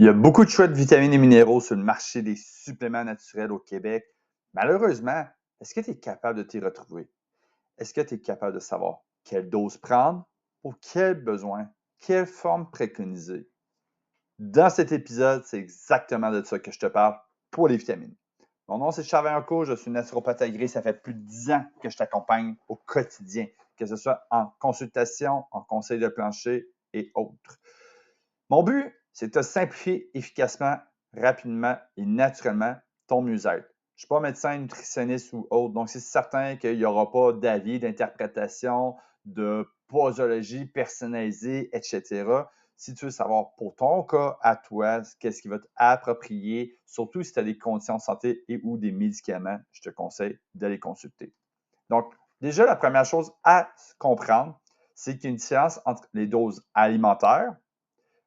Il y a beaucoup de choix de vitamines et minéraux sur le marché des suppléments naturels au Québec. Malheureusement, est-ce que tu es capable de t'y retrouver? Est-ce que tu es capable de savoir quelle dose prendre, pour quel besoin, quelle forme préconiser? Dans cet épisode, c'est exactement de ça que je te parle pour les vitamines. Mon nom, c'est Charles Vaillancourt, je suis naturopathe agréé. Ça fait plus de 10 ans que je t'accompagne au quotidien, que ce soit en consultation, en conseil de plancher et autres. Mon but, c'est de te simplifier efficacement, rapidement et naturellement ton mieux-être. Je ne suis pas médecin, nutritionniste ou autre, donc c'est certain qu'il n'y aura pas d'avis, d'interprétation, de posologie personnalisée, etc. Si tu veux savoir pour ton cas à toi, qu'est-ce qui va t'approprier, surtout si tu as des conditions de santé et ou des médicaments, je te conseille d'aller consulter. Donc, déjà, la première chose à comprendre, c'est qu'il y a une différence entre les doses alimentaires,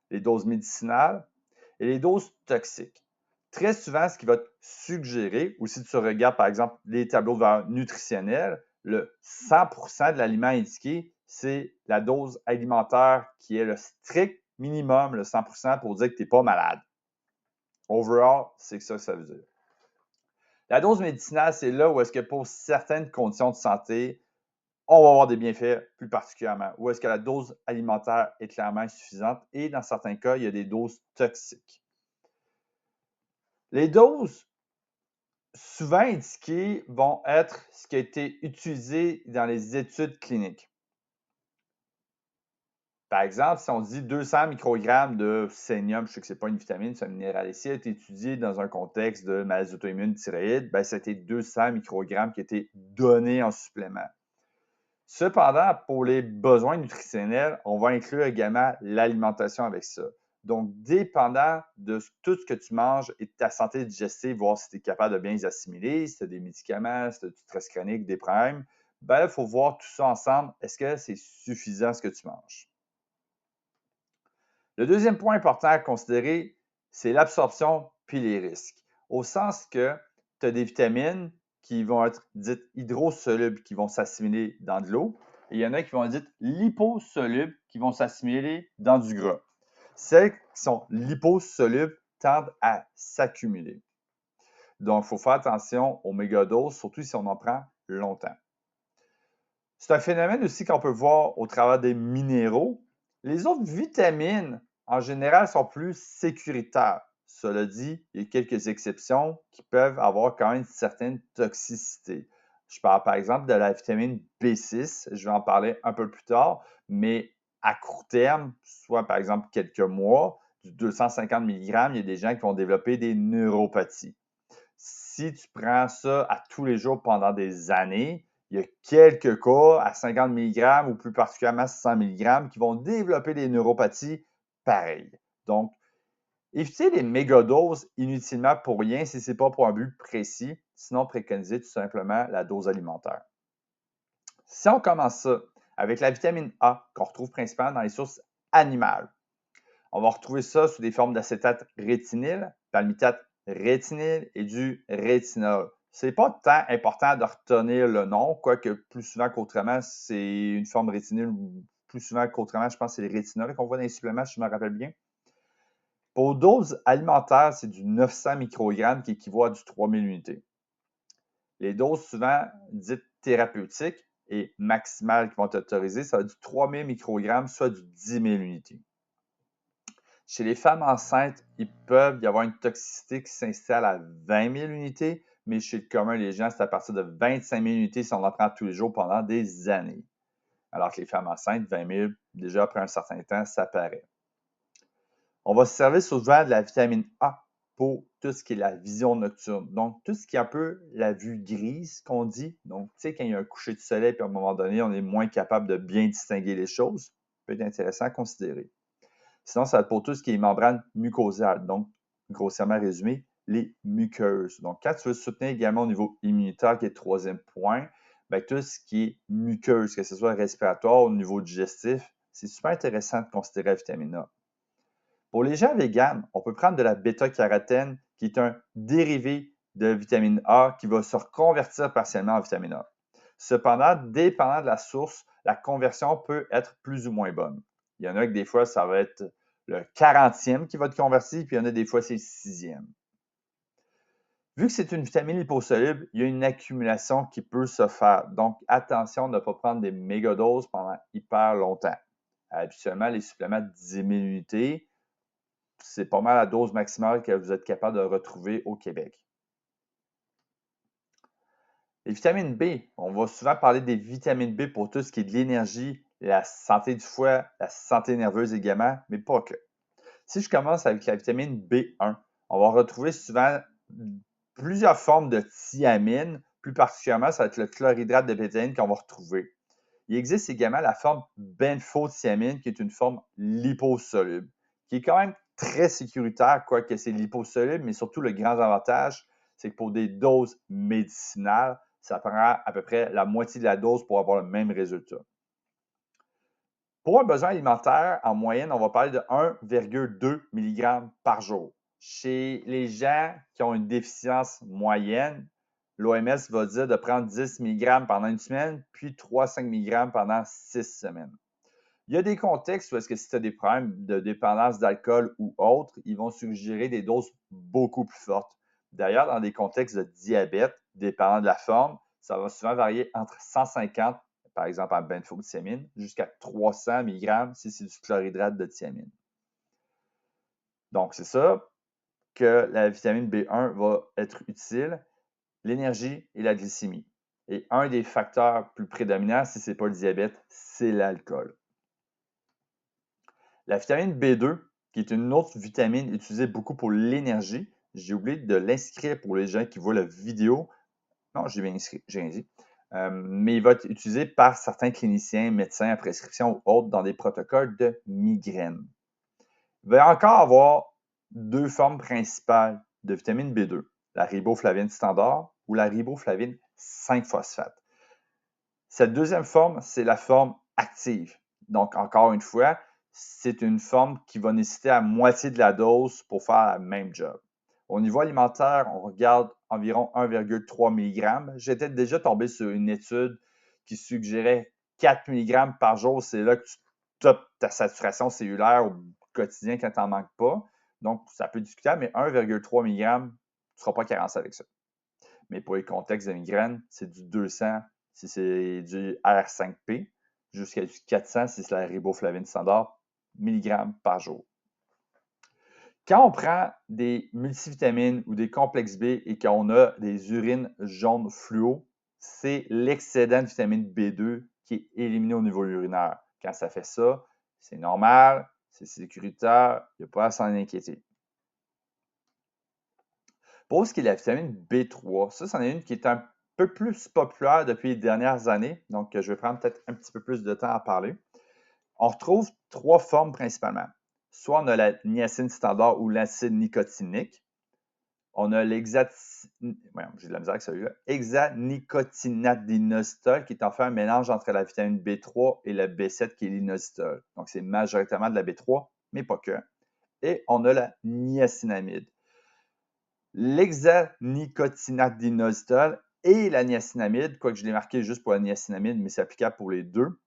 les doses médicinales et les doses toxiques. Très souvent, ce qui va te suggérer, ou si tu regardes par exemple les tableaux de valeur nutritionnels, le 100% de l'aliment indiqué, c'est la dose alimentaire qui est le strict minimum, le 100% pour dire que tu n'es pas malade. Overall, c'est ça que ça veut dire. La dose médicinale, c'est là où est-ce que pour certaines conditions de santé, on va avoir des bienfaits plus particulièrement. Ou est-ce que la dose alimentaire est clairement insuffisante et dans certains cas, il y a des doses toxiques. Les doses souvent indiquées vont être ce qui a été utilisé dans les études cliniques. Par exemple, si on dit 200 microgrammes de sélénium, je sais que ce n'est pas une vitamine, c'est un minéral ici, a été étudié dans un contexte de maladie auto-immune thyroïde, c'était 200 microgrammes qui étaient donnés en supplément. Cependant, pour les besoins nutritionnels, on va inclure également l'alimentation avec ça. Donc, dépendant de tout ce que tu manges et de ta santé digestive, voir si tu es capable de bien les assimiler, si tu as des médicaments, si tu as du stress chronique, des problèmes, il faut voir tout ça ensemble. Est-ce que c'est suffisant ce que tu manges? Le deuxième point important à considérer, c'est l'absorption puis les risques. Au sens que tu as des vitamines qui vont être dites hydrosolubles, qui vont s'assimiler dans de l'eau, et il y en a qui vont être dites liposolubles, qui vont s'assimiler dans du gras. Celles qui sont liposolubles tendent à s'accumuler. Donc, il faut faire attention aux mégadoses, surtout si on en prend longtemps. C'est un phénomène aussi qu'on peut voir au travers des minéraux. Les autres vitamines, en général, sont plus sécuritaires. Cela dit, il y a quelques exceptions qui peuvent avoir quand même une certaine toxicité. Je parle par exemple de la vitamine B6, je vais en parler un peu plus tard, mais à court terme, soit par exemple quelques mois, du 250 mg, il y a des gens qui vont développer des neuropathies. Si tu prends ça à tous les jours pendant des années, il y a quelques cas à 50 mg ou plus particulièrement 100 mg qui vont développer des neuropathies pareilles. Donc, évitez les mégadoses inutilement pour rien si ce n'est pas pour un but précis. Sinon, préconisez tout simplement la dose alimentaire. Si on commence ça avec la vitamine A qu'on retrouve principalement dans les sources animales, on va retrouver ça sous des formes d'acétate rétinyle, palmitate rétinyle et du rétinol. Ce n'est pas tant important de retenir le nom, quoique plus souvent qu'autrement, c'est une forme rétinyle, ou plus souvent qu'autrement, je pense que c'est les rétinols qu'on voit dans les suppléments, si je me rappelle bien. Pour dose alimentaire, c'est du 900 microgrammes qui équivaut à du 3000 unités. Les doses souvent dites thérapeutiques et maximales qui vont être autorisées, ça va être du 3000 microgrammes, soit du 10 000 unités. Chez les femmes enceintes, il peut y avoir une toxicité qui s'installe à 20 000 unités, mais chez le commun des gens, c'est à partir de 25 000 unités si on en prend tous les jours pendant des années. Alors que les femmes enceintes, 20 000, déjà après un certain temps, ça paraît. On va se servir souvent de la vitamine A pour tout ce qui est la vision nocturne. Donc, tout ce qui est un peu la vue grise qu'on dit. Donc, tu sais, quand il y a un coucher de soleil, puis à un moment donné, on est moins capable de bien distinguer les choses. Ça peut être intéressant à considérer. Sinon, ça va être pour tout ce qui est membrane mucosale. Donc, grossièrement résumé, les muqueuses. Donc, quand tu veux soutenir également au niveau immunitaire, qui est le troisième point, tout ce qui est muqueuse, que ce soit respiratoire ou au niveau digestif, c'est super intéressant de considérer la vitamine A. Pour les gens véganes, on peut prendre de la bêta-carotène, qui est un dérivé de vitamine A qui va se reconvertir partiellement en vitamine A. Cependant, dépendant de la source, la conversion peut être plus ou moins bonne. Il y en a que des fois, ça va être le 40e qui va être converti, puis il y en a des fois, c'est le 6e. Vu que c'est une vitamine liposoluble, il y a une accumulation qui peut se faire. Donc, attention de ne pas prendre des mégadoses pendant hyper longtemps. Habituellement, les suppléments de 10 000 unités, c'est pas mal la dose maximale que vous êtes capable de retrouver au Québec. Les vitamines B, on va souvent parler des vitamines B pour tout ce qui est de l'énergie, la santé du foie, la santé nerveuse également, mais pas que. Si je commence avec la vitamine B1, on va retrouver souvent plusieurs formes de thiamine, plus particulièrement, ça va être le chlorhydrate de bétaïne qu'on va retrouver. Il existe également la forme benfothiamine, qui est une forme liposoluble, qui est quand même très sécuritaire, quoique c'est liposoluble, mais surtout le grand avantage, c'est que pour des doses médicinales, ça prend à peu près la moitié de la dose pour avoir le même résultat. Pour un besoin alimentaire, en moyenne, on va parler de 1,2 mg par jour. Chez les gens qui ont une déficience moyenne, l'OMS va dire de prendre 10 mg pendant une semaine, puis 3-5 mg pendant 6 semaines. Il y a des contextes où est-ce que si tu as des problèmes de dépendance d'alcool ou autre, ils vont suggérer des doses beaucoup plus fortes. D'ailleurs, dans des contextes de diabète, dépendant de la forme, ça va souvent varier entre 150, par exemple en benfothiamine, jusqu'à 300 mg si c'est du chlorhydrate de thiamine. Donc, c'est ça que la vitamine B1 va être utile, l'énergie et la glycémie. Et un des facteurs plus prédominants, si ce n'est pas le diabète, c'est l'alcool. La vitamine B2, qui est une autre vitamine utilisée beaucoup pour l'énergie, j'ai oublié de l'inscrire pour les gens qui voient la vidéo. Non, j'ai bien inscrit, j'ai rien dit. Mais il va être utilisé par certains cliniciens, médecins à prescription ou autres dans des protocoles de migraine. Il va y encore avoir deux formes principales de vitamine B2, la riboflavine standard ou la riboflavine 5-phosphate. Cette deuxième forme, c'est la forme active. Donc, encore une fois, c'est une forme qui va nécessiter la moitié de la dose pour faire le même job. Au niveau alimentaire, on regarde environ 1,3 mg. J'étais déjà tombé sur une étude qui suggérait 4 mg par jour. C'est là que tu topes ta saturation cellulaire au quotidien quand tu n'en manques pas. Donc, ça peut discuter, mais 1,3 mg, tu ne seras pas carencé avec ça. Mais pour les contextes de migraine, c'est du 200 si c'est du R5P, jusqu'à du 400 si c'est la riboflavine standard, milligrammes par jour. Quand on prend des multivitamines ou des complexes B et qu'on a des urines jaunes fluo, c'est l'excédent de vitamine B2 qui est éliminé au niveau urinaire. Quand ça fait ça, c'est normal, c'est sécuritaire, il n'y a pas à s'en inquiéter. Pour ce qui est de la vitamine B3, ça, c'en est une qui est un peu plus populaire depuis les dernières années, donc je vais prendre peut-être un petit peu plus de temps à parler. On retrouve trois formes principalement. Soit on a la niacine standard ou l'acide nicotinique. On a hexanicotinadinositol qui est en fait un mélange entre la vitamine B3 et la B7 qui est l'inositol. Donc, c'est majoritairement de la B3, mais pas que. Et on a la niacinamide. L'hexanicotinadinositol et la niacinamide, quoique je l'ai marqué juste pour la niacinamide, mais c'est applicable pour les deux,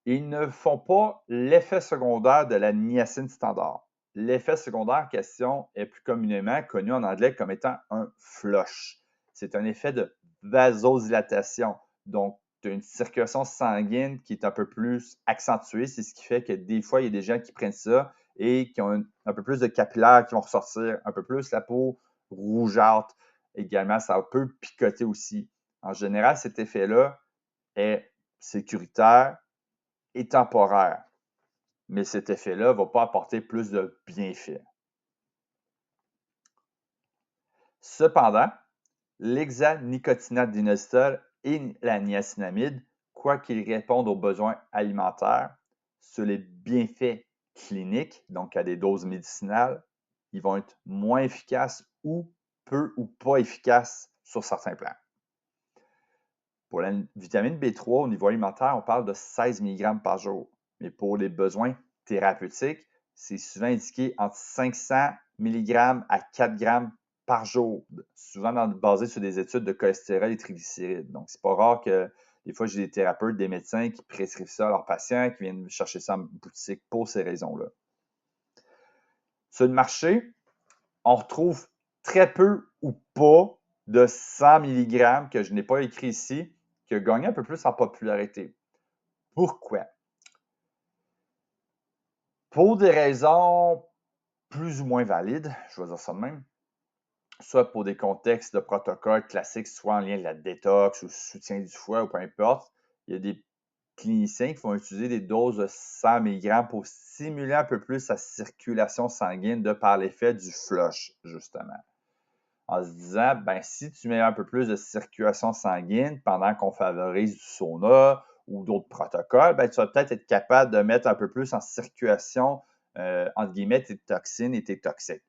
ils ne font pas l'effet secondaire de la niacine standard. L'effet secondaire en question est plus communément connu en anglais comme étant un flush. C'est un effet de vasodilatation. Donc, tu as une circulation sanguine qui est un peu plus accentuée. C'est ce qui fait que des fois, il y a des gens qui prennent ça et qui ont un peu plus de capillaires qui vont ressortir, un peu plus la peau rougeâtre. Également, ça peut picoter aussi. En général, cet effet-là est sécuritaire et temporaire. Mais cet effet-là ne va pas apporter plus de bienfaits. Cependant, l'hexanicotinate d'inositol et la niacinamide, quoiqu'ils répondent aux besoins alimentaires, sur les bienfaits cliniques, donc à des doses médicinales, ils vont être moins efficaces ou peu ou pas efficaces sur certains plans. Pour la vitamine B3, au niveau alimentaire, on parle de 16 mg par jour. Mais pour les besoins thérapeutiques, c'est souvent indiqué entre 500 mg à 4 g par jour, souvent basé sur des études de cholestérol et triglycérides. Donc, c'est pas rare que des fois, j'ai des thérapeutes, des médecins qui prescrivent ça à leurs patients, qui viennent chercher ça en boutique pour ces raisons-là. Sur le marché, on retrouve très peu ou pas de 100 mg que je n'ai pas écrit ici, qui a gagné un peu plus en popularité. Pourquoi? Pour des raisons plus ou moins valides, je vais dire ça de même, soit pour des contextes de protocole classiques, soit en lien avec la détox ou le soutien du foie ou peu importe, il y a des cliniciens qui vont utiliser des doses de 100 mg pour stimuler un peu plus la circulation sanguine de par l'effet du flush, justement. En se disant, ben, si tu mets un peu plus de circulation sanguine pendant qu'on favorise du sauna ou d'autres protocoles, ben, tu vas peut-être être capable de mettre un peu plus en circulation, entre guillemets, tes toxines et tes toxiques.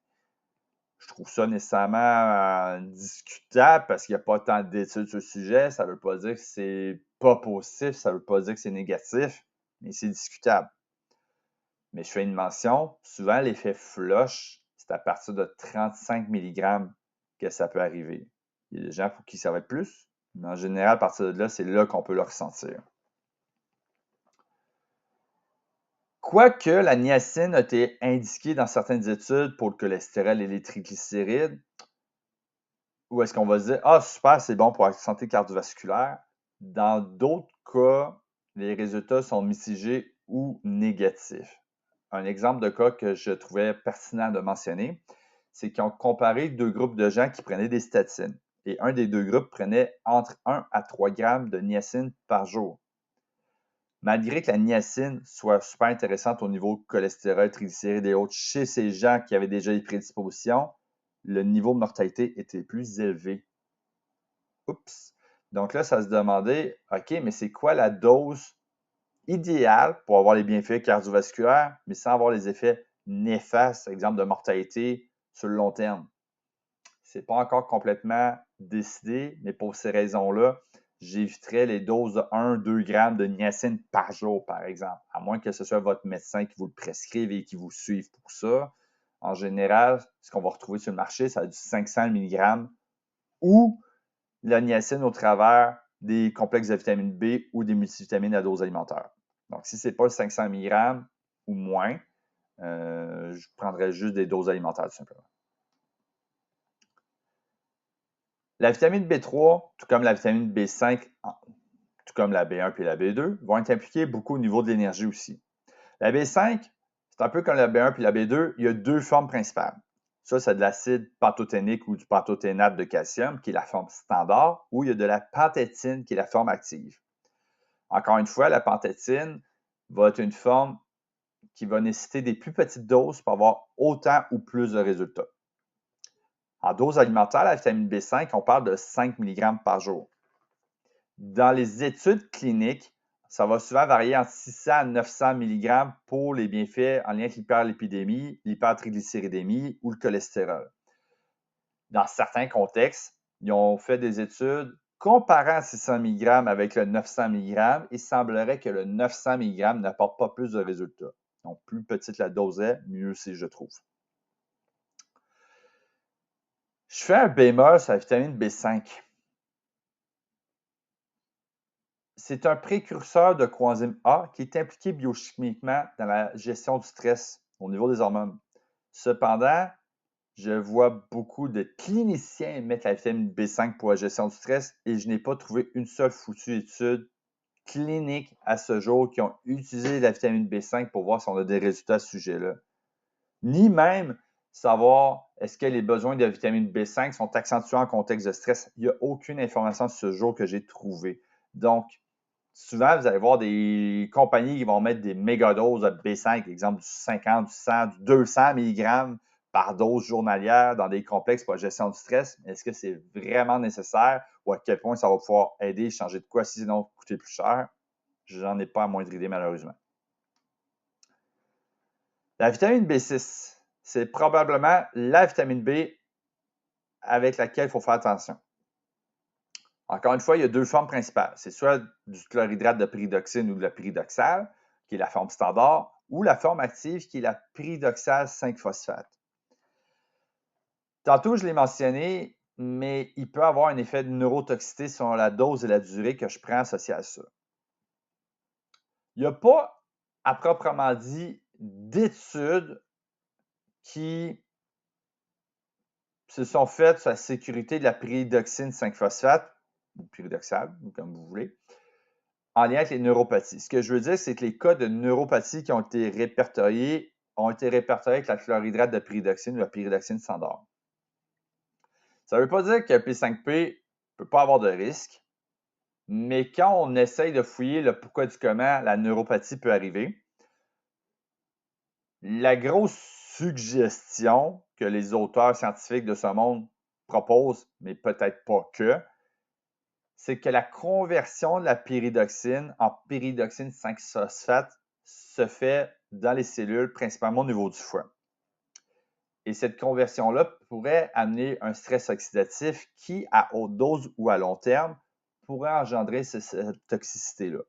Je trouve ça nécessairement discutable parce qu'il n'y a pas tant d'études sur le sujet. Ça ne veut pas dire que c'est pas positif, ça ne veut pas dire que c'est négatif, mais c'est discutable. Mais je fais une mention, souvent l'effet flush, c'est à partir de 35 mg que ça peut arriver. Il y a des gens pour qui ça va être plus, mais en général, à partir de là, c'est là qu'on peut le ressentir. Quoique la niacine a été indiquée dans certaines études pour le cholestérol et les triglycérides, où est-ce qu'on va se dire, ah, super, c'est bon pour la santé cardiovasculaire. Dans d'autres cas, les résultats sont mitigés ou négatifs. Un exemple de cas que je trouvais pertinent de mentionner, c'est qu'ils ont comparé deux groupes de gens qui prenaient des statines. Et un des deux groupes prenait entre 1 à 3 grammes de niacine par jour. Malgré que la niacine soit super intéressante au niveau cholestérol, triglycérides et autres chez ces gens qui avaient déjà des prédispositions, le niveau de mortalité était plus élevé. Oups! Donc là, ça se demandait, OK, mais c'est quoi la dose idéale pour avoir les bienfaits cardiovasculaires, mais sans avoir les effets néfastes, exemple de mortalité sur le long terme? Ce n'est pas encore complètement décidé, mais pour ces raisons-là, j'éviterais les doses de 1-2 grammes de niacine par jour, par exemple, à moins que ce soit votre médecin qui vous le prescrive et qui vous suive pour ça. En général, ce qu'on va retrouver sur le marché, ça a du 500 mg ou la niacine au travers des complexes de vitamine B ou des multivitamines à dose alimentaire. Donc, si ce n'est pas le 500 mg ou moins, je prendrais juste des doses alimentaires tout simplement. La vitamine B3, tout comme la vitamine B5, tout comme la B1 et la B2, vont être impliquées beaucoup au niveau de l'énergie aussi. La B5, c'est un peu comme la B1 et la B2, il y a deux formes principales. Ça, c'est de l'acide pantothénique ou du pantothénate de calcium, qui est la forme standard, ou il y a de la panthétine, qui est la forme active. Encore une fois, la panthétine va être une forme qui va nécessiter des plus petites doses pour avoir autant ou plus de résultats. En dose alimentaire, la vitamine B5, on parle de 5 mg par jour. Dans les études cliniques, ça va souvent varier entre 600 à 900 mg pour les bienfaits en lien avec l'hyperlipidémie, l'hypertriglycéridémie ou le cholestérol. Dans certains contextes, ils ont fait des études comparant 600 mg avec le 900 mg et il semblerait que le 900 mg n'apporte pas plus de résultats. Donc, plus petite la dose est, mieux c'est, je trouve. Je fais un bémol sur la vitamine B5. C'est un précurseur de coenzyme A qui est impliqué biochimiquement dans la gestion du stress au niveau des hormones. Cependant, je vois beaucoup de cliniciens mettre la vitamine B5 pour la gestion du stress et je n'ai pas trouvé une seule foutue étude clinique à ce jour qui ont utilisé la vitamine B5 pour voir si on a des résultats à ce sujet-là. Ni même savoir est-ce que les besoins de vitamine B5 sont accentués en contexte de stress. Il n'y a aucune information à ce jour que j'ai trouvée. Donc, souvent, vous allez voir des compagnies qui vont mettre des méga-doses de B5, exemple du 50, du 100, du 200 mg par dose journalière dans des complexes pour la gestion du stress. Est-ce que c'est vraiment nécessaire ou à quel point ça va pouvoir aider, changer de quoi, sinon coûter plus cher? J'en ai pas la moindre idée, malheureusement. La vitamine B6, c'est probablement la vitamine B avec laquelle il faut faire attention. Encore une fois, il y a deux formes principales. C'est soit du chlorhydrate de pyridoxine ou de la pyridoxale, qui est la forme standard, ou la forme active, qui est la pyridoxale 5-phosphate. Tantôt, je l'ai mentionné, mais il peut avoir un effet de neurotoxicité selon la dose et la durée que je prends associée à ça. Il n'y a pas, à proprement dit, d'études qui se sont faites sur la sécurité de la pyridoxine 5-phosphate, ou pyridoxal, ou comme vous voulez, en lien avec les neuropathies. Ce que je veux dire, c'est que les cas de neuropathie qui ont été répertoriés avec la chlorhydrate de pyridoxine ou la pyridoxine standard. Ça ne veut pas dire que P5P ne peut pas avoir de risque, mais quand on essaye de fouiller le pourquoi du comment la neuropathie peut arriver, la grosse suggestion que les auteurs scientifiques de ce monde proposent, mais peut-être pas que, c'est que la conversion de la pyridoxine en pyridoxine 5-phosphate se fait dans les cellules, principalement au niveau du foie. Et cette conversion-là pourrait amener un stress oxydatif qui, à haute dose ou à long terme, pourrait engendrer cette toxicité-là.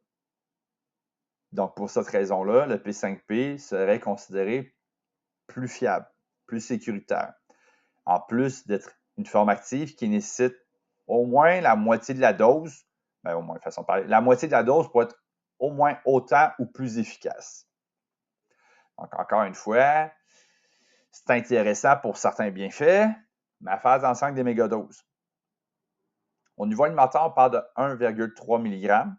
Donc, pour cette raison-là, le P5P serait considéré plus fiable, plus sécuritaire. En plus d'être une forme active qui nécessite au moins la moitié de la dose, au moins, façon de parler, la moitié de la dose pour être au moins autant ou plus efficace. Donc, encore une fois, c'est intéressant pour certains bienfaits, mais à faire attention avec des mégadoses. Au niveau alimentaire, on parle de 1,3 mg.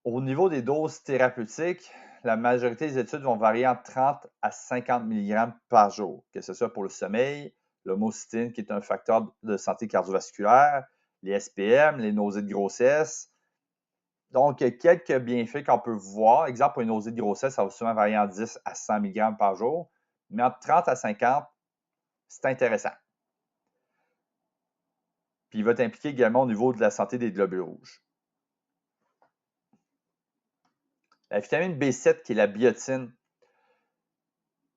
Au niveau des doses thérapeutiques, la majorité des études vont varier entre 30 à 50 mg par jour, que ce soit pour le sommeil, l'homocytine, qui est un facteur de santé cardiovasculaire, les SPM, les nausées de grossesse. Donc, quelques bienfaits qu'on peut voir. Exemple, pour une nausée de grossesse, ça va souvent varier entre 10 à 100 mg par jour, mais entre 30 à 50, c'est intéressant. Puis, il va t'impliquer également au niveau de la santé des globules rouges. La vitamine B7, qui est la biotine,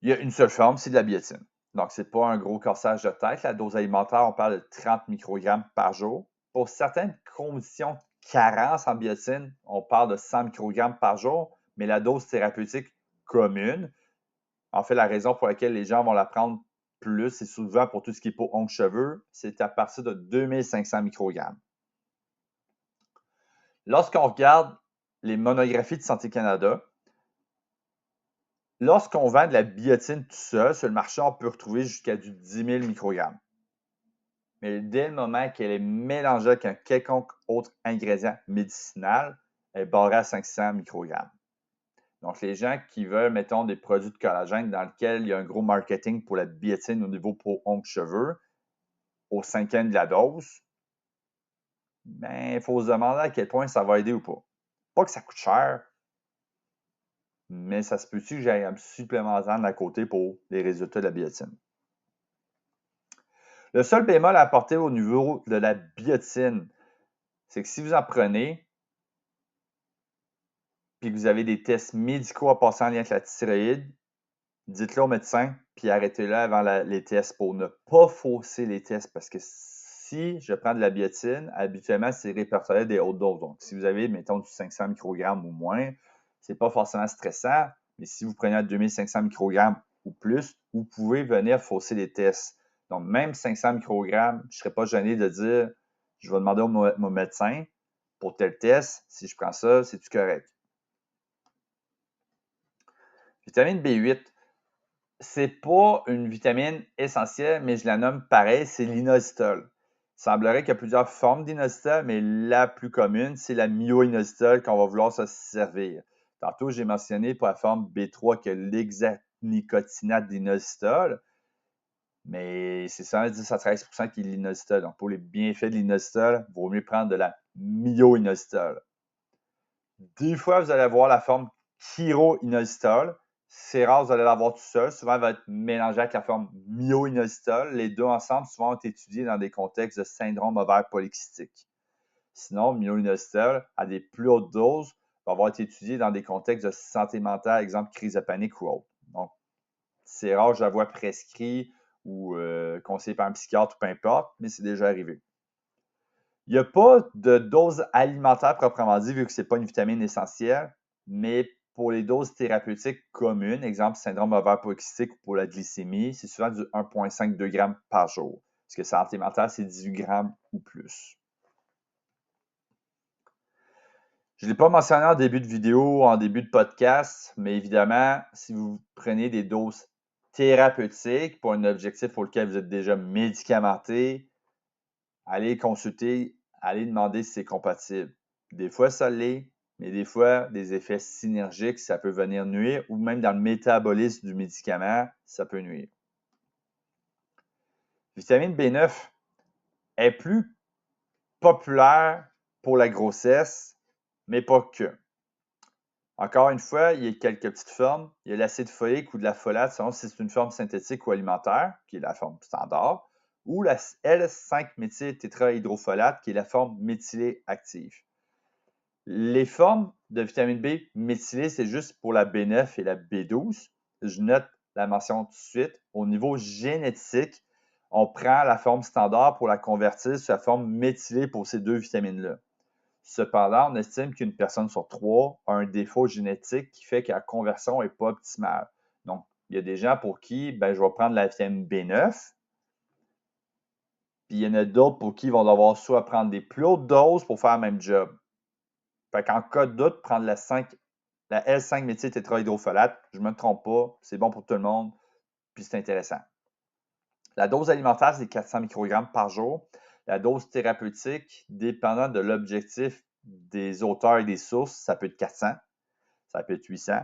il y a une seule forme, c'est de la biotine. Donc, ce n'est pas un gros corsage de tête. La dose alimentaire, on parle de 30 microgrammes par jour. Pour certaines conditions de carence en biotine, on parle de 100 microgrammes par jour, mais la dose thérapeutique commune, en fait, la raison pour laquelle les gens vont la prendre plus, c'est souvent pour tout ce qui est peau, ongles, cheveux, c'est à partir de 2500 microgrammes. Lorsqu'on regarde les monographies de Santé Canada, lorsqu'on vend de la biotine tout seul, sur le marché, on peut retrouver jusqu'à du 10 000 microgrammes. Mais dès le moment qu'elle est mélangée avec un quelconque autre ingrédient médicinal, elle est barrée à 500 microgrammes. Donc, les gens qui veulent, mettons, des produits de collagène dans lesquels il y a un gros marketing pour la biotine au niveau peau, ongles, cheveux, au cinquième de la dose, ben, il faut se demander à quel point ça va aider ou pas. Pas que ça coûte cher, mais ça se peut-tu que j'aille un supplémentaire à côté pour les résultats de la biotine. Le seul bémol à apporter au niveau de la biotine, c'est que si vous en prenez, puis que vous avez des tests médicaux à passer en lien avec la thyroïde, dites-le au médecin, puis arrêtez-le avant les tests pour ne pas fausser les tests. Parce que si je prends de la biotine, habituellement, c'est répertorié des hautes doses. Donc, si vous avez, mettons, du 500 microgrammes ou moins, ce n'est pas forcément stressant. Mais si vous prenez 2500 microgrammes ou plus, vous pouvez venir fausser les tests. Donc, même 500 microgrammes, je ne serais pas gêné de dire, je vais demander au mon médecin pour tel test, si je prends ça, c'est-tu correct? Vitamine B8, c'est pas une vitamine essentielle, mais je la nomme pareil, c'est l'inositol. Il semblerait qu'il y a plusieurs formes d'inositol, mais la plus commune, c'est la myoinositol qu'on va vouloir se servir. Tantôt, j'ai mentionné pour la forme B3 que l'hexanicotinate d'inositol, mais c'est 110 à 13% qui est l'inositol. Donc, pour les bienfaits de l'inositol, il vaut mieux prendre de la myoinositol. Des fois, vous allez avoir la forme chiroinositol. C'est rare, vous allez l'avoir tout seul. Souvent, elle va être mélangée avec la forme myoinositol. Les deux ensemble, souvent, ont été étudiés dans des contextes de syndrome ovaire polycystique. Sinon, myoinositol, à des plus hautes doses, va avoir été étudié dans des contextes de santé mentale, exemple crise de panique ou autre. Donc, c'est rare, je la vois prescrit ou conseillé par un psychiatre ou peu importe, mais c'est déjà arrivé. Il n'y a pas de dose alimentaire proprement dit, vu que ce n'est pas une vitamine essentielle, mais pour les doses thérapeutiques communes, exemple syndrome ovaire polycystique ou pour la glycémie, c'est souvent du 1,5-2 grammes par jour. Parce que santé mentale, c'est 18 grammes ou plus. Je ne l'ai pas mentionné en début de vidéo, en début de podcast, mais évidemment, si vous prenez des doses thérapeutique pour un objectif pour lequel vous êtes déjà médicamenté, allez consulter, allez demander si c'est compatible. Des fois, ça l'est, mais des fois, des effets synergiques, ça peut venir nuire, ou même dans le métabolisme du médicament, ça peut nuire. Vitamine B9 est plus populaire pour la grossesse, mais pas que. Encore une fois, il y a quelques petites formes. Il y a l'acide folique ou de la folate, selon si c'est une forme synthétique ou alimentaire, qui est la forme standard, ou la L5-méthyltétrahydrofolate, qui est la forme méthylée active. Les formes de vitamine B méthylée, c'est juste pour la B9 et la B12. Je note la mention tout de suite. Au niveau génétique, on prend la forme standard pour la convertir sur la forme méthylée pour ces deux vitamines-là. Cependant, on estime qu'une personne sur 3 a un défaut génétique qui fait que la conversion n'est pas optimale. Donc, il y a des gens pour qui, je vais prendre la vitamine B9, puis il y en a d'autres pour qui ils vont devoir soit prendre des plus hautes doses pour faire le même job. Fait qu'en cas de doute, prendre la L5-méthyltétrahydrofolate, je ne me trompe pas, c'est bon pour tout le monde, puis c'est intéressant. La dose alimentaire, c'est 400 microgrammes par jour. La dose thérapeutique, dépendant de l'objectif des auteurs et des sources, ça peut être 400, ça peut être 800,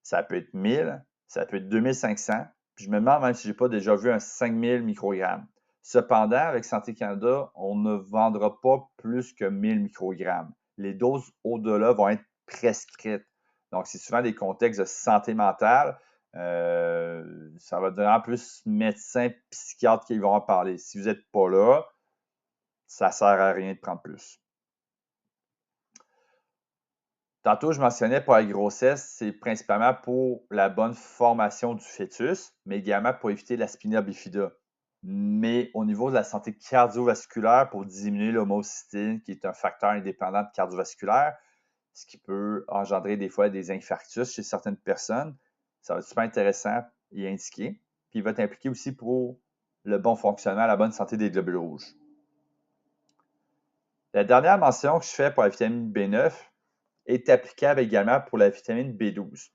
ça peut être 1000, ça peut être 2500. Puis je me demande même si je n'ai pas déjà vu un 5000 microgrammes. Cependant, avec Santé Canada, on ne vendra pas plus que 1000 microgrammes. Les doses au-delà vont être prescrites. Donc, c'est souvent des contextes de santé mentale. Ça va être en plus médecins, psychiatres qui vont en parler. Si vous n'êtes pas là, ça ne sert à rien de prendre plus. Tantôt, je mentionnais pour la grossesse, c'est principalement pour la bonne formation du fœtus, mais également pour éviter la spina bifida. Mais au niveau de la santé cardiovasculaire, pour diminuer l'homocysteine, qui est un facteur indépendant de cardiovasculaire, ce qui peut engendrer des fois des infarctus chez certaines personnes, ça va être super intéressant et indiqué. Puis il va être impliqué aussi pour le bon fonctionnement, la bonne santé des globules rouges. La dernière mention que je fais pour la vitamine B9 est applicable également pour la vitamine B12.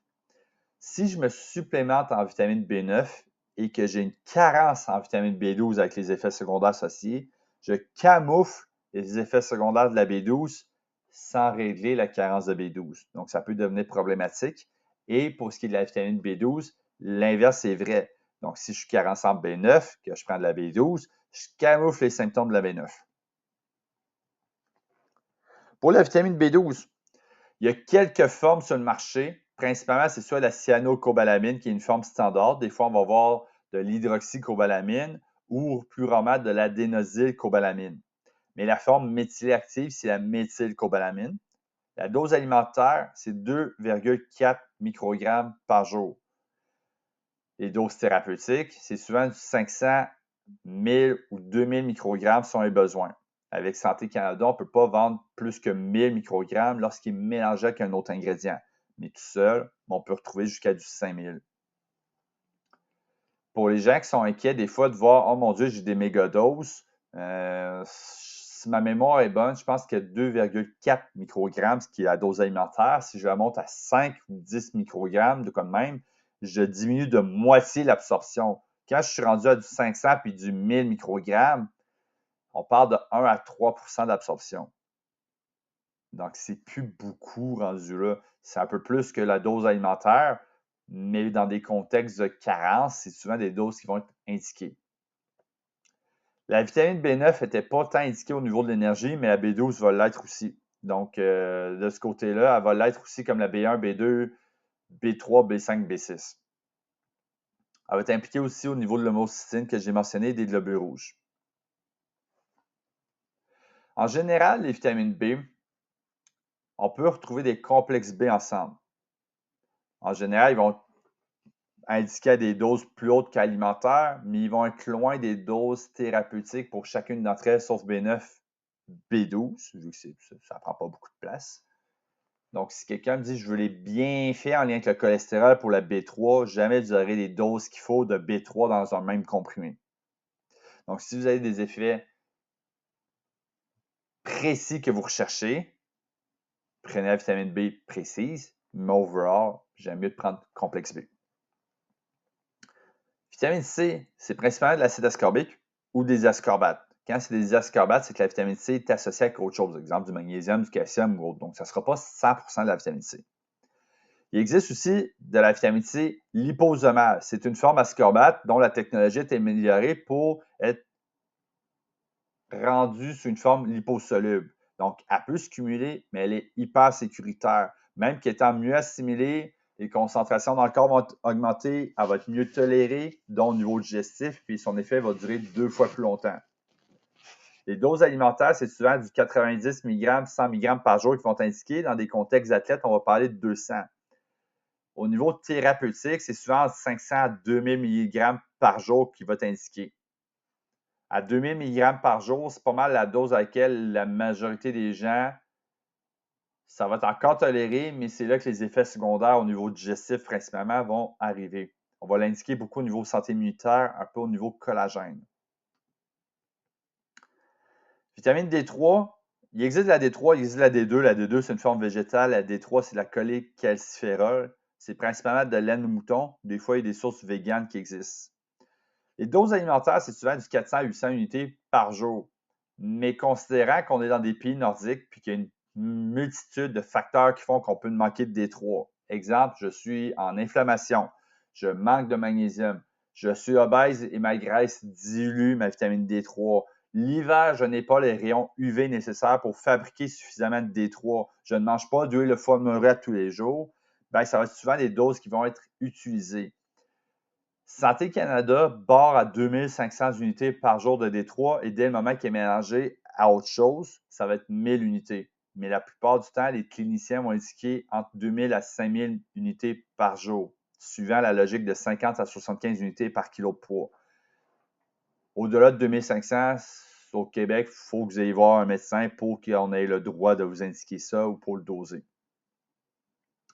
Si je me supplémente en vitamine B9 et que j'ai une carence en vitamine B12 avec les effets secondaires associés, je camoufle les effets secondaires de la B12 sans régler la carence de B12. Donc, ça peut devenir problématique. Et pour ce qui est de la vitamine B12, l'inverse est vrai. Donc, si je suis carençant en B9, que je prends de la B12, je camoufle les symptômes de la B9. Pour la vitamine B12, il y a quelques formes sur le marché. Principalement, c'est soit la cyanocobalamin, qui est une forme standard. Des fois, on va voir de l'hydroxycobalamine ou plus rarement de l'adénosylcobalamine. Mais la forme méthylée active, c'est la méthylcobalamine. La dose alimentaire, c'est 2,4 microgrammes par jour. Les doses thérapeutiques, c'est souvent du 500, 1000 ou 2000 microgrammes si on a besoin. Avec Santé Canada, on ne peut pas vendre plus que 1000 microgrammes lorsqu'il est mélangé avec un autre ingrédient. Mais tout seul, on peut retrouver jusqu'à du 5000. Pour les gens qui sont inquiets des fois de voir « Oh mon Dieu, j'ai des mégadoses si ma mémoire est bonne, je pense que 2,4 microgrammes, ce qui est la dose alimentaire, si je la monte à 5 ou 10 microgrammes, de comme même, je diminue de moitié l'absorption. Quand je suis rendu à du 500 puis du 1000 microgrammes, on parle de 1 à 3 d'absorption. Donc, c'est plus beaucoup rendu là. C'est un peu plus que la dose alimentaire, mais dans des contextes de carence, c'est souvent des doses qui vont être indiquées. La vitamine B9 n'était pas tant indiquée au niveau de l'énergie, mais la B12 va l'être aussi. Donc, de ce côté-là, elle va l'être aussi comme la B1, B2, B3, B5, B6. Elle va être impliquée aussi au niveau de l'homocysteine que j'ai mentionné des globules rouges. En général, les vitamines B, on peut retrouver des complexes B ensemble. En général, ils vont indiquer à des doses plus hautes qu'alimentaires, mais ils vont être loin des doses thérapeutiques pour chacune d'entre elles, sauf B9, B12, vu que ça ne prend pas beaucoup de place. Donc, si quelqu'un me dit « je veux les bienfaits en lien avec le cholestérol pour la B3 », jamais vous aurez les doses qu'il faut de B3 dans un même comprimé. Donc, si vous avez des effets précis que vous recherchez, prenez la vitamine B précise, mais overall, j'aime mieux de prendre complexe B. Vitamine C, c'est principalement de l'acide ascorbique ou des ascorbates. Quand c'est des ascorbates, c'est que la vitamine C est associée avec autre chose, par exemple du magnésium, du calcium ou autre. Donc, ça ne sera pas 100% de la vitamine C. Il existe aussi de la vitamine C liposomale. C'est une forme ascorbate dont la technologie est améliorée pour être rendue sous une forme liposoluble. Donc, elle peut se cumuler, mais elle est hyper sécuritaire. Même qu'étant mieux assimilée, les concentrations dans le corps vont augmenter, elle va être mieux tolérée, dont au niveau digestif, puis son effet va durer 2 fois plus longtemps. Les doses alimentaires, c'est souvent du 90 mg, 100 mg par jour qui vont indiquer. Dans des contextes athlètes, on va parler de 200. Au niveau thérapeutique, c'est souvent entre 500 à 2000 mg par jour qui va t'indiquer. À 2000 mg par jour, c'est pas mal la dose à laquelle la majorité des gens, ça va être encore toléré, mais c'est là que les effets secondaires au niveau digestif principalement vont arriver. On va l'indiquer beaucoup au niveau santé immunitaire, un peu au niveau collagène. Vitamine D3, il existe la D3, il existe la D2. La D2, c'est une forme végétale. La D3, c'est de la cholécalciférol. C'est principalement de laine de mouton. Des fois, il y a des sources véganes qui existent. Les doses alimentaires, c'est souvent du 400 à 800 unités par jour. Mais considérant qu'on est dans des pays nordiques puis qu'il y a une multitude de facteurs qui font qu'on peut manquer de D3. Exemple, je suis en inflammation, je manque de magnésium, je suis obèse et ma graisse dilue ma vitamine D3. L'hiver, je n'ai pas les rayons UV nécessaires pour fabriquer suffisamment de D3. Je ne mange pas d'huile de foie de morue tous les jours. Bien, ça va être souvent des doses qui vont être utilisées. Santé Canada barre à 2500 unités par jour de D3 et dès le moment qu'il est mélangé à autre chose, ça va être 1000 unités. Mais la plupart du temps, les cliniciens vont indiquer entre 2000 à 5000 unités par jour, suivant la logique de 50 à 75 unités par kilo de poids. Au-delà de 2500, au Québec, il faut que vous ayez voir un médecin pour qu'on ait le droit de vous indiquer ça ou pour le doser.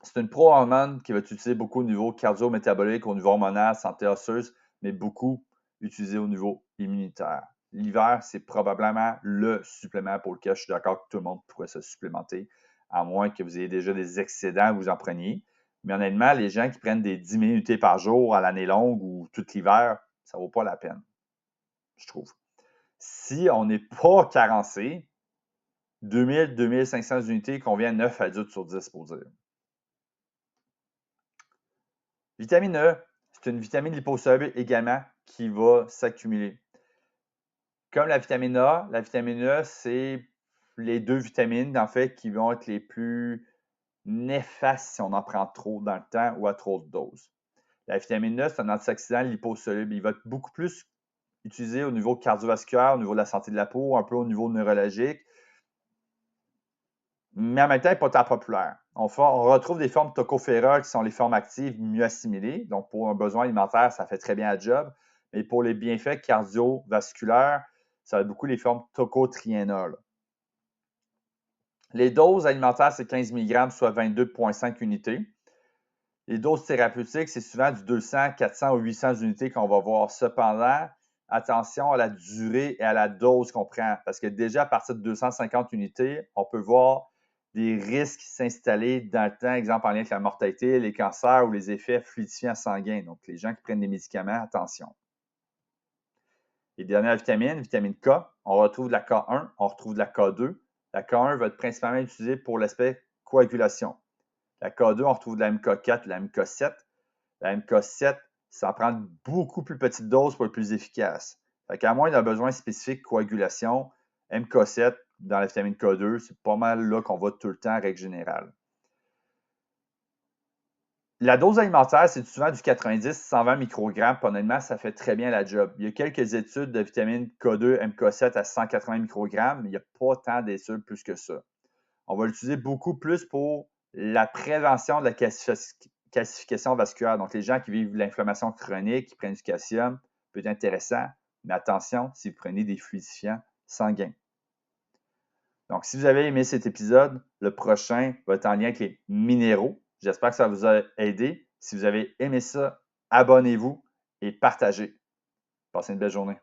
C'est une pro-hormone qui va être utilisée beaucoup au niveau cardio-métabolique, au niveau hormonal, santé osseuse, mais beaucoup utilisée au niveau immunitaire. L'hiver, c'est probablement le supplément pour lequel je suis d'accord que tout le monde pourrait se supplémenter, à moins que vous ayez déjà des excédents, vous en preniez. Mais honnêtement, les gens qui prennent des 10 000 unités par jour à l'année longue ou tout l'hiver, ça ne vaut pas la peine, je trouve. Si on n'est pas carencé, 2000-2500 unités convient à 9 adultes sur 10 pour dire. Vitamine E, c'est une vitamine liposoluble également qui va s'accumuler. Comme la vitamine A, la vitamine E, c'est les deux vitamines, en fait, qui vont être les plus néfastes si on en prend trop dans le temps ou à trop de doses. La vitamine E, c'est un antioxydant liposoluble. Il va être beaucoup plus utilisé au niveau cardiovasculaire, au niveau de la santé de la peau, un peu au niveau neurologique, mais en même temps, il n'est pas tant populaire. On retrouve des formes tocophérols qui sont les formes actives mieux assimilées. Donc, pour un besoin alimentaire, ça fait très bien la job. Mais pour les bienfaits cardiovasculaires, ça va être beaucoup les formes tocotriénol. Les doses alimentaires, c'est 15 mg, soit 22,5 unités. Les doses thérapeutiques, c'est souvent du 200, 400 ou 800 unités qu'on va voir. Cependant, attention à la durée et à la dose qu'on prend. Parce que déjà, à partir de 250 unités, on peut voir des risques s'installer dans le temps, exemple en lien avec la mortalité, les cancers ou les effets fluidifiants sanguins. Donc, les gens qui prennent des médicaments, attention. Les dernières vitamines, vitamine K, on retrouve de la K1, on retrouve de la K2. La K1 va être principalement utilisée pour l'aspect coagulation. La K2, on retrouve de la MK4, de la MK7. La MK7, ça prend beaucoup plus petite dose pour être plus efficace. Fait qu'à moins d'un besoin spécifique de coagulation, MK7 dans la vitamine K2, c'est pas mal là qu'on va tout le temps, règle générale. La dose alimentaire, c'est souvent du 90-120 microgrammes. Honnêtement, ça fait très bien la job. Il y a quelques études de vitamine K2, MK7 à 180 microgrammes, mais il n'y a pas tant d'études plus que ça. On va l'utiliser beaucoup plus pour la prévention de la calcification vasculaire. Donc, les gens qui vivent de l'inflammation chronique, qui prennent du calcium, peut être intéressant, mais attention si vous prenez des fluidifiants sanguins. Donc, si vous avez aimé cet épisode, le prochain va être en lien avec les minéraux. J'espère que ça vous a aidé. Si vous avez aimé ça, abonnez-vous et partagez. Passez une belle journée.